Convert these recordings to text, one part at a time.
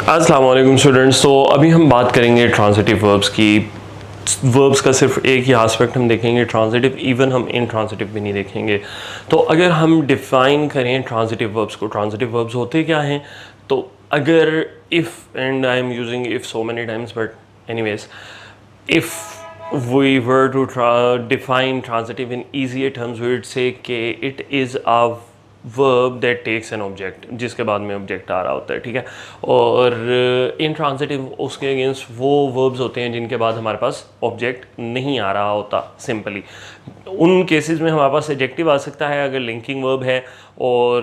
अस्सलाम वालेकुम स्टूडेंट्स। तो अभी हम बात करेंगे ट्रांजिटिव वर्ब्स की। वर्ब्स का सिर्फ एक ही एस्पेक्ट हम देखेंगे, ट्रांजिटिव। इवन हम इनट्रांजिटिव भी नहीं देखेंगे। तो अगर हम डिफ़ाइन करें ट्रांजिटिव वर्ब्स को, ट्रांजिटिव वर्ब्स होते क्या हैं, तो अगर if, and I am using if so many times, but anyways, if we were to define transitive in easier terms, we would say कि it is a verb that takes an object, जिसके बाद में object आ रहा होता है, ठीक है। और intransitive उसके अगेंस्ट वो verbs होते हैं जिनके बाद हमारे पास ऑब्जेक्ट नहीं आ रहा होता सिंपली। उन केसेस में हमारे पास एडजेक्टिव आ सकता है अगर लिंकिंग वर्ब है, और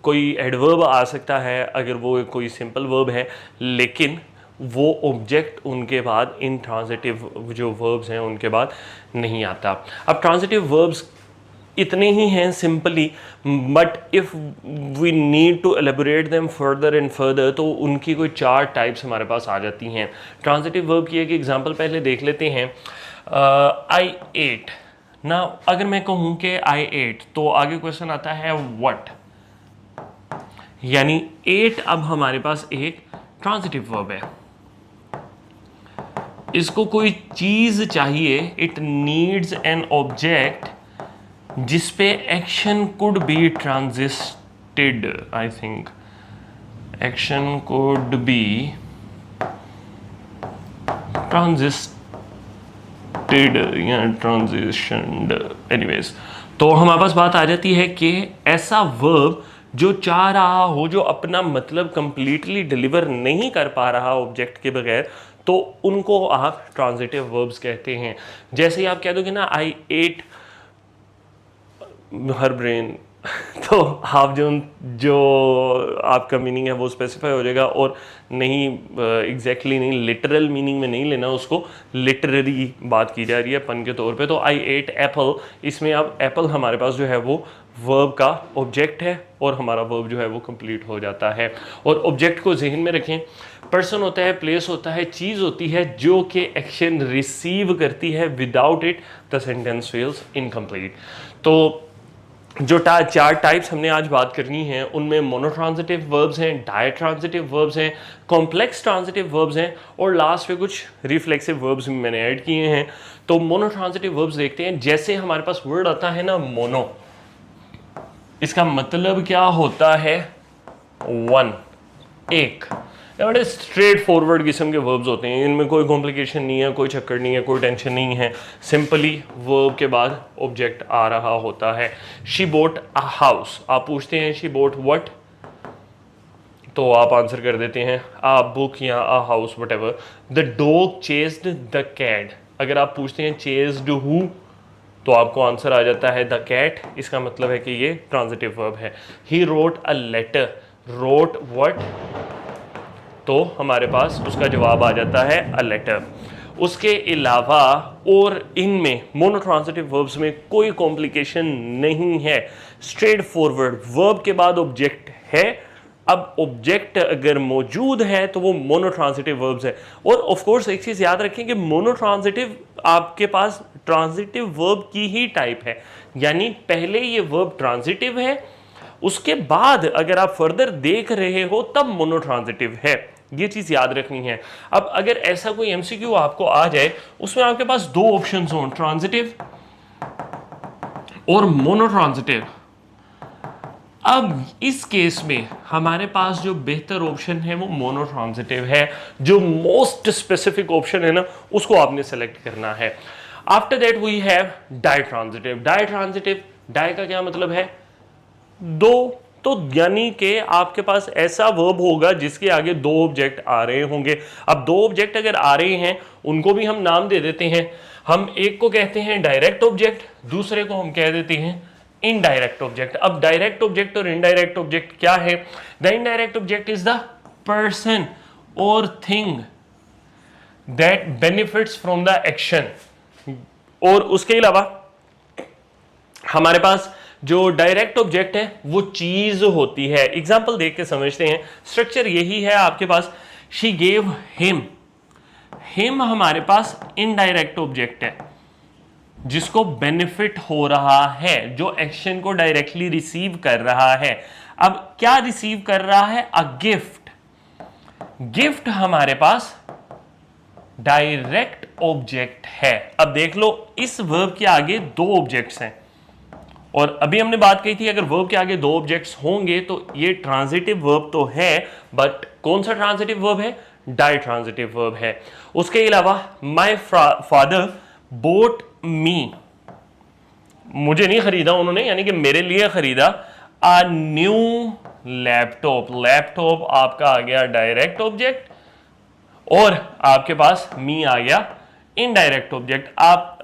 कोई एडवर्ब आ सकता है अगर वो कोई सिंपल वर्ब है, लेकिन वो ऑब्जेक्ट उनके बाद इंट्रांजिटिव जो वर्ब्स हैं उनके बाद नहीं आता। अब ट्रांजिटिव वर्ब्स इतने ही हैं simply, but if we need to elaborate them further and further, तो उनकी कोई 4 टाइप्स हमारे पास आ जाती हैं। ट्रांजिटिव वर्ब की एक एग्जांपल पहले देख लेते हैं। आई एट ना, अगर मैं कहूँ कि आई एट, तो आगे क्वेश्चन आता है व्हाट, यानी एट अब हमारे पास एक ट्रांजिटिव वर्ब है। इसको कोई चीज चाहिए, इट नीड्स एन ऑब्जेक्ट जिसपे action could be transited. I think action could be transited या ट्रांजिशनड, एनीवेज। तो हमारे पास बात आ जाती है कि ऐसा वर्ब जो चाह रहा हो, जो अपना मतलब कंप्लीटली डिलीवर नहीं कर पा रहा ऑब्जेक्ट के बगैर, तो उनको आप ट्रांजिटिव वर्ब्स कहते हैं। जैसे ही आप कह दोगे ना आई एट हर ब्रेन तो आप जो आपका मीनिंग है वो स्पेसिफाई हो जाएगा, और नहीं एग्जैक्टली नहीं, लिटरल मीनिंग में नहीं लेना उसको, लिटरेरी बात की जा रही है पन के तौर पे। तो आई एट एप्पल, इसमें अब एप्पल हमारे पास जो है वो वर्ब का ऑब्जेक्ट है, और हमारा वर्ब जो है वो कंप्लीट हो जाता है। और ऑब्जेक्ट को जहन में रखें, पर्सन होता है, प्लेस होता है, चीज़ होती है जो कि एक्शन रिसीव करती है, without it the sentence feels incomplete. तो जो 4 टाइप्स हमने आज बात करनी है, उनमें मोनोट्रांजिटिव वर्ब्स हैं, डायट्रांजिटिव वर्ब्स हैं, कॉम्प्लेक्स ट्रांजिटिव वर्ब्स हैं, और लास्ट पे कुछ रिफ्लेक्सिव वर्ब्स भी मैंने ऐड किए हैं। तो मोनोट्रांजिटिव वर्ब्स देखते हैं। जैसे हमारे पास वर्ड आता है ना मोनो, इसका मतलब क्या होता है? वन, एक। बड़े स्ट्रेट फॉरवर्ड किस्म के वर्ब्स होते हैं, इनमें कोई कॉम्प्लिकेशन नहीं है, कोई चक्कर नहीं है, कोई टेंशन नहीं है। सिंपली वर्ब के बाद ऑब्जेक्ट आ रहा होता है। शी बोट अ हाउस, आप पूछते हैं शी बोट व्हाट, तो आप आंसर कर देते हैं अ बुक या a house, whatever. The dog chased the cat, अगर आप पूछते हैं चेस्ड हु, तो आपको आंसर आ जाता है द कैट। इसका मतलब है कि ये ट्रांजिटिव वर्ब है। He wrote a letter, wrote what, तो हमारे पास उसका जवाब आ जाता है अ लेटर। उसके अलावा और इनमें मोनोट्रांजिटिव वर्ब्स में कोई कॉम्प्लिकेशन नहीं है, स्ट्रेट फॉरवर्ड, वर्ब के बाद ऑब्जेक्ट है। अब ऑब्जेक्ट अगर मौजूद है तो वो मोनोट्रांजिटिव वर्ब्स है। और ऑफ कोर्स एक चीज याद रखें कि मोनोट्रांजिटिव आपके पास ट्रांजिटिव वर्ब की ही टाइप है, यानी पहले ये वर्ब ट्रांजिटिव है, उसके बाद अगर आप फर्दर देख रहे हो तब मोनोट्रांजिटिव है। ये चीज याद रखनी है। अब अगर ऐसा कोई एमसीक्यू आपको आ जाए, उसमें आपके पास 2 ऑप्शंस हों, ट्रांजिटिव और मोनोट्रांजिटिव, अब इस केस में हमारे पास जो बेहतर ऑप्शन है वो मोनोट्रांजिटिव है। जो मोस्ट स्पेसिफिक ऑप्शन है ना, उसको आपने सेलेक्ट करना है। After that we have ditransitive. Ditransitive, di का क्या मतलब है? 2, तो यानी कि आपके पास ऐसा वर्ब होगा जिसके आगे 2 ऑब्जेक्ट आ रहे होंगे। अब 2 ऑब्जेक्ट अगर आ रहे हैं, उनको भी हम नाम दे देते हैं। हम एक को कहते हैं डायरेक्ट ऑब्जेक्ट, दूसरे को हम कह देते हैं इनडायरेक्ट ऑब्जेक्ट। अब डायरेक्ट ऑब्जेक्ट और इनडायरेक्ट ऑब्जेक्ट क्या है? The indirect object is the person और thing that benefits from the action. और उसके अलावा हमारे पास जो डायरेक्ट ऑब्जेक्ट है वो चीज होती है। एग्जाम्पल देख के समझते हैं। स्ट्रक्चर यही है आपके पास। शी गेव हिम, हिम हमारे पास इनडायरेक्ट ऑब्जेक्ट है जिसको बेनिफिट हो रहा है, जो एक्शन को डायरेक्टली रिसीव कर रहा है। अब क्या रिसीव कर रहा है? A gift. गिफ्ट हमारे पास डायरेक्ट ऑब्जेक्ट है। अब देख लो इस वर्ब के आगे दो ऑब्जेक्ट्स हैं और अभी हमने बात कही थी अगर वर्ब के आगे दो ऑब्जेक्ट्स होंगे तो ये ट्रांजिटिव वर्ब तो है, बट कौन सा ट्रांजिटिव वर्ब है? डाई ट्रांजिटिव वर्ब है। उसके अलावा माय फादर बोट मी, मुझे नहीं खरीदा उन्होंने, यानी कि मेरे लिए खरीदा, अ न्यू लैपटॉप। लैपटॉप आपका आ गया डायरेक्ट ऑब्जेक्ट और आपके पास मी आ गया इनडायरेक्ट ऑब्जेक्ट। आप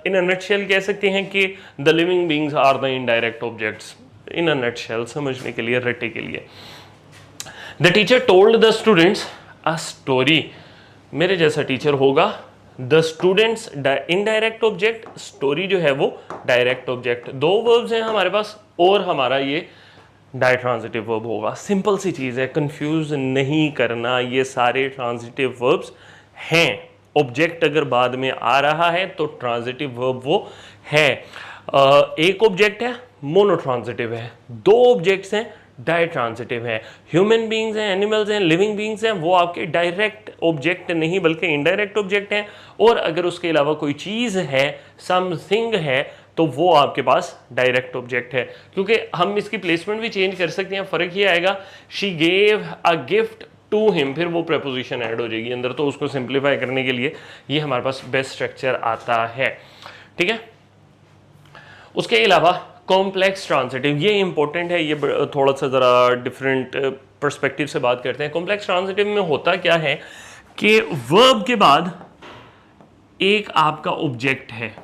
इन अ नटशेल कह सकते हैं कि the living beings are the indirect objects, in a nutshell, समझने के लिए, रट्टे के लिए। The teacher told the students a story, मेरे जैसा टीचर होगा। The students indirect object, story जो है वो डायरेक्ट ऑब्जेक्ट। दो वर्ब्स हैं हमारे पास और हमारा ये डाई ट्रांजिटिव वर्ब होगा। सिंपल सी चीज़ है, कंफ्यूज नहीं करना, ये सारे ट्रांजिटिव वर्ब्स हैं। ऑब्जेक्ट अगर बाद में आ रहा है तो ट्रांजिटिव वर्ब वो है। एक ऑब्जेक्ट है मोनोट्रांजिटिव है, दो ऑब्जेक्ट्स हैं डाई ट्रांजिटिव है। ह्यूमन बींग्स हैं, एनिमल्स हैं, लिविंग बींग्स हैं, वो आपके डायरेक्ट ऑब्जेक्ट नहीं बल्कि इनडायरेक्ट ऑब्जेक्ट हैं। और अगर उसके अलावा कोई चीज़ है, समथिंग है, तो वो आपके पास डायरेक्ट ऑब्जेक्ट है। क्योंकि हम इसकी प्लेसमेंट भी चेंज कर सकते हैं, फ़र्क ये आएगा, she gave a gift to him, फिर वो प्रेपोजिशन ऐड हो जाएगी अंदर, तो उसको सिंप्लीफाई करने के लिए ये हमारे पास बेस्ट स्ट्रक्चर आता है। ठीक है, उसके अलावा कॉम्प्लेक्स ट्रांजिटिव, ये इंपॉर्टेंट है, ये थोड़ा सा ज़रा डिफरेंट पर्सपेक्टिव से बात करते हैं। कॉम्प्लेक्स ट्रांजिटिव में होता क्या है कि वर्ब के बाद एक आपका ऑब्जेक्ट है,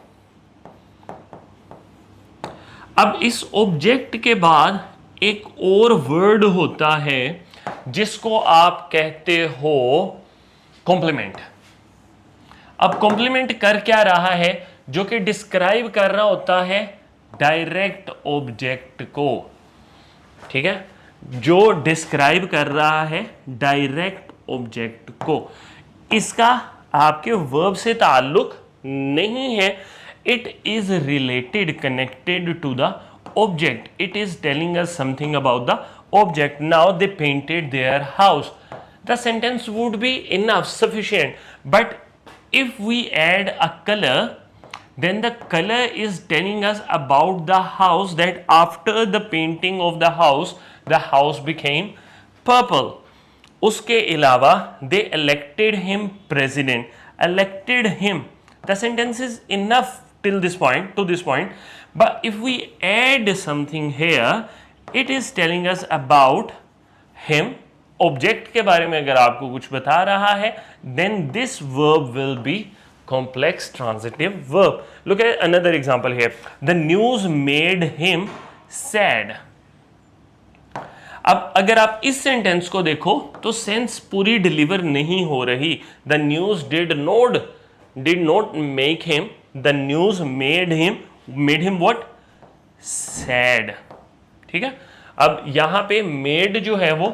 अब इस ऑब्जेक्ट के बाद एक और वर्ड होता है जिसको आप कहते हो कॉम्प्लीमेंट। अब कॉम्प्लीमेंट कर क्या रहा है? जो कि डिस्क्राइब कर रहा होता है डायरेक्ट ऑब्जेक्ट को। ठीक है, जो डिस्क्राइब कर रहा है डायरेक्ट ऑब्जेक्ट को, इसका आपके वर्ब से ताल्लुक नहीं है। It is related, connected to the object, it is telling us something about the object. Now they painted their house. The sentence would be enough, sufficient. But if we add a color, then the color is telling us about the house, that after the painting of the house became purple. उसके अलावा they elected him president. Elected him. The sentence is enough till this point, to this point. But if we add something here, it is telling us about him. Object के बारे में अगर आपको कुछ बता रहा है, then this verb will be complex transitive verb. Look at another example here, the news made him sad. अब अगर आप इस सेंटेंस को देखो तो सेंस पूरी डिलीवर नहीं हो रही। The news did not make him, the news made him what? Sad. ठीक है, अब यहां पे मेड जो है वो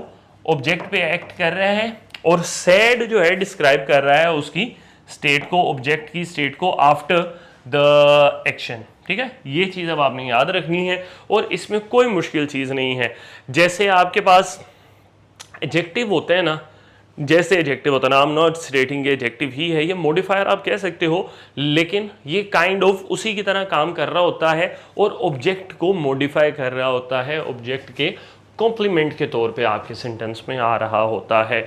ऑब्जेक्ट पे एक्ट कर रहा है और सैड जो है डिस्क्राइब कर रहा है उसकी स्टेट को, ऑब्जेक्ट की स्टेट को आफ्टर द एक्शन। ठीक है, ये चीज़ अब आपने याद रखनी है और इसमें कोई मुश्किल चीज़ नहीं है। जैसे आपके पास एडजेक्टिव होता है ना, जैसे एडजेक्टिव होता है ना, I am not stating adjective ही है, ये मॉडिफायर आप कह सकते हो, लेकिन ये काइंड ऑफ उसी की तरह काम कर रहा होता है और ऑब्जेक्ट को मॉडिफाई कर रहा होता है, ऑब्जेक्ट के कॉम्प्लीमेंट के तौर पे आपके सेंटेंस में आ रहा होता है।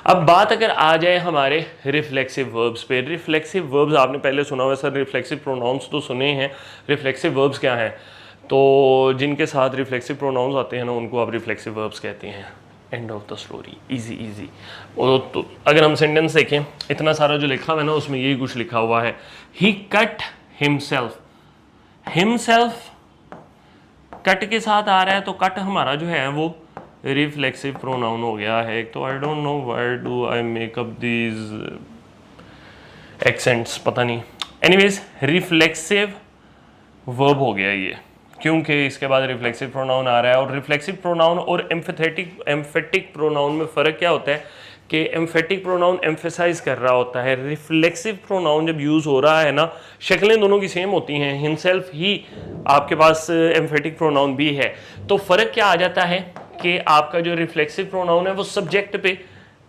अब बात अगर आ जाए हमारे रिफ्लेक्सिव वर्ब्स पे, रिफ्लेक्सिव वर्ब्स आपने पहले सुना हुआ सर, रिफ्लेक्सिव प्रोनाउंस तो सुने हैं। रिफ्लेक्सिव वर्ब्स क्या हैं? तो जिनके साथ रिफ्लेक्सिव प्रोनाउंस आते हैं ना, उनको आप रिफ्लेक्सिव वर्ब्स कहते हैं। End of the story, easy. और तो अगर हम सेंटेंस देखें, इतना सारा जो लिखा हुआ है ना, उसमें यही कुछ लिखा हुआ है, ही कट हिमसेल्फ। हिमसेल्फ कट के साथ आ रहा है, तो कट हमारा जो है वो रिफ्लेक्सिव प्रोनाउन हो गया है। तो I don't know why do I make up these accents, पता नहीं। एनीवेज, रिफ्लेक्सिव वर्ब हो गया ये, क्योंकि इसके बाद रिफ्लेक्सिव प्रोनाउन आ रहा है। और रिफ्लेक्सिव प्रोनाउन और एम्फेटिक प्रोनाउन में फ़र्क क्या होता है कि एम्फेटिक प्रोनाउन एम्फेसाइज कर रहा होता है, रिफ्लेक्सिव प्रोनाउन जब यूज़ हो रहा है ना, शक्लें दोनों की सेम होती हैं, हिमसेल्फ ही आपके पास एम्फेटिक प्रोनाउन भी है। तो फ़र्क क्या आ जाता है कि आपका जो रिफ्लेक्सिव प्रोनाउन है वो सब्जेक्ट पे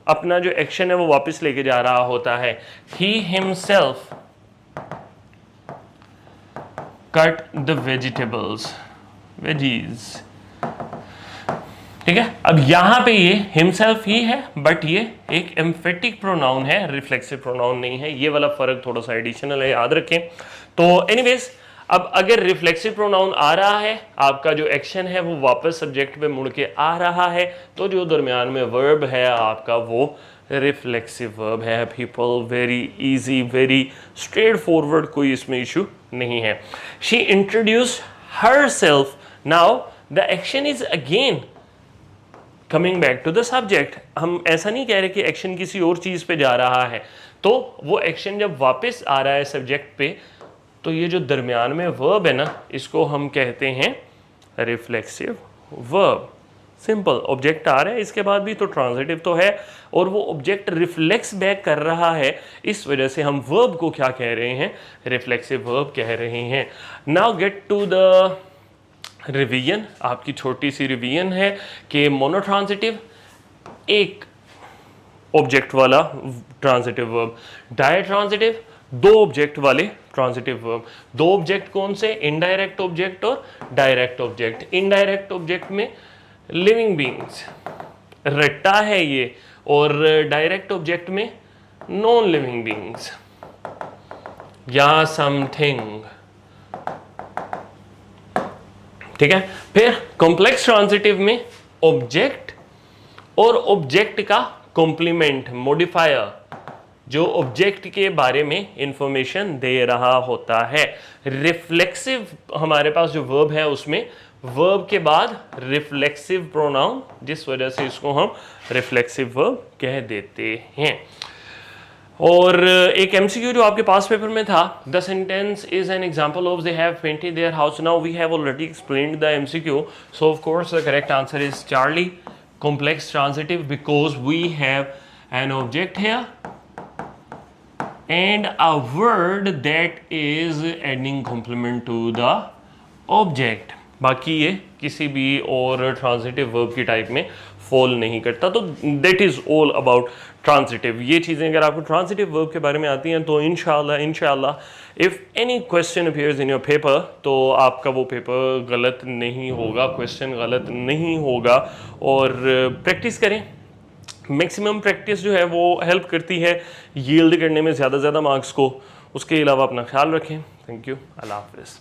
अपना जो एक्शन है वो वापस लेके जा रहा होता है। he himself cut the veggies, ठीक है। अब यहां पे ये हिमसेल्फ ही है, बट ये एक एम्फेटिक प्रोनाउन है, रिफ्लेक्सिव प्रोनाउन नहीं है। ये वाला फर्क थोड़ा सा एडिशनल है, याद रखें। तो एनीवेज, अब अगर रिफ्लेक्सिव प्रोनाउन आ रहा है, आपका जो एक्शन है वो वापस सब्जेक्ट पे मुड़ के आ रहा है, तो जो दरमियान में वर्ब है आपका वो रिफ्लेक्सिव वर्ब है। People, very easy, very straightforward, कोई इसमें इशू नहीं है। She introduce herself, now the action is again coming back to the subject. हम ऐसा नहीं कह रहे कि एक्शन किसी और चीज पे जा रहा है, तो वो एक्शन जब वापस आ रहा है सब्जेक्ट पे, तो ये जो दरमियान में वर्ब है ना, इसको हम कहते हैं रिफ्लेक्सिव वर्ब। सिंपल, ऑब्जेक्ट आ रहा है, इसके बाद भी तो ट्रांजिटिव तो है, और वो ऑब्जेक्ट रिफ्लेक्स बैक कर रहा है, इस वजह से हम वर्ब को क्या कह रहे हैं, रिफ्लेक्सिव वर्ब कह रहे हैं। Now get to the revision, आपकी छोटी सी रिवीजन है कि मोनोट्रांजिटिव एक ऑब्जेक्ट वाला ट्रांजिटिव वर्ब, डायट्रांजिटिव दो ऑब्जेक्ट वाले ट्रांजिटिव वर्ब। दो ऑब्जेक्ट कौन से, इनडायरेक्ट ऑब्जेक्ट और डायरेक्ट ऑब्जेक्ट। इनडायरेक्ट ऑब्जेक्ट में लिविंग बीइंग्स, रट्टा है ये, और डायरेक्ट ऑब्जेक्ट में नॉन लिविंग बीइंग्स या समथिंग, ठीक है। फिर कॉम्प्लेक्स ट्रांजिटिव में ऑब्जेक्ट और ऑब्जेक्ट का कॉम्प्लीमेंट, मॉडिफायर, जो ऑब्जेक्ट के बारे में इंफॉर्मेशन दे रहा होता है। रिफ्लेक्सिव हमारे पास जो वर्ब है उसमें वर्ब के बाद रिफ्लेक्सिव प्रोनाउन, जिस वजह से इसको हम रिफ्लेक्सिव वर्ब कह देते हैं। और एक एमसीक्यू जो आपके पास पेपर में था, the sentence is an example of they have painted their house. Now we have already explained the MCQ, so of course the correct answer is Charlie, complex transitive, because we have an object here and a word that is adding complement to the object। बाकी ये किसी भी और transitive verb की type में fall नहीं करता। तो that is all about transitive. ये चीज़ें अगर आपको ट्रांजिटिव वर्ब के बारे में आती हैं तो इंशाल्लाह if any question appears in your paper, तो आपका वो पेपर गलत नहीं होगा, क्वेश्चन गलत नहीं होगा। और प्रैक्टिस करें, मैक्सिमम प्रैक्टिस जो है वो हेल्प करती है यील्ड करने में ज़्यादा मार्क्स को। उसके अलावा अपना ख्याल रखें। थैंक यू, अल्लाह हाफ़िज़।